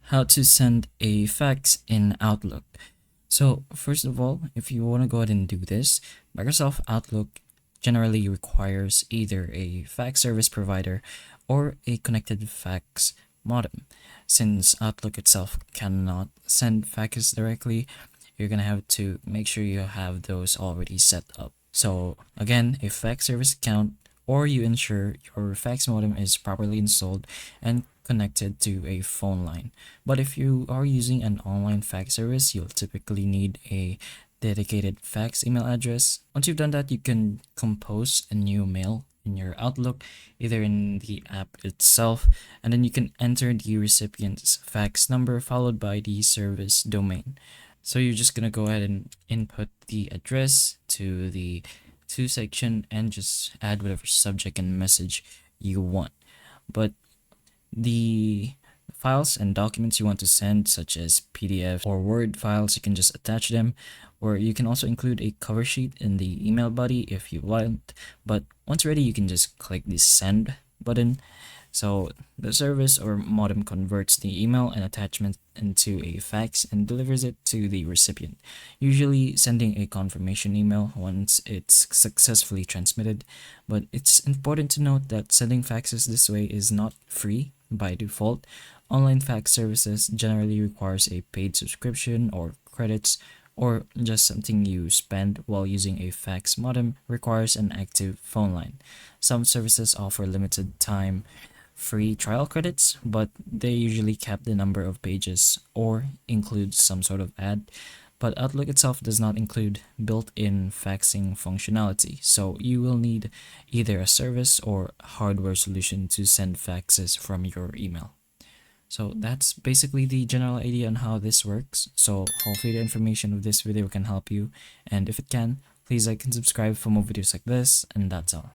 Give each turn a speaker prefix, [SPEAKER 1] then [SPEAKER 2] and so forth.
[SPEAKER 1] how to send a fax in Outlook. So first of all, if you want to go ahead and do this, Microsoft Outlook generally requires either a fax service provider or a connected fax modem. Since Outlook itself cannot send faxes directly, you're gonna have to make sure you have those already set up. So again, a fax service account, or you ensure your fax modem is properly installed and connected to a phone line. But if you are using an online fax service, you'll typically need a dedicated fax email address. Once you've done that, you can compose a new mail in your Outlook, either in the app itself, and then you can enter the recipient's fax number followed by the service domain. So you're just gonna go ahead and input the address to the to section and just add whatever subject and message you want. But the files and documents you want to send, such as PDF or Word files, you can just attach them, or you can also include a cover sheet in the email body if you want. But once ready, you can just click the send button. So the service or modem converts the email and attachment into a fax and delivers it to the recipient, usually sending a confirmation email once it's successfully transmitted. But it's important to note that sending faxes this way is not free by default. Online fax services generally requires a paid subscription or credits, or just something you spend while using a fax modem requires an active phone line. Some services offer limited time free trial credits, but they usually cap the number of pages or include some sort of ad. But Outlook itself does not include built-in faxing functionality, so you will need either a service or hardware solution to send faxes from your email. So that's basically the general idea on how this works. So hopefully the information of this video can help you, and if it can, please like and subscribe for more videos like this, and that's all.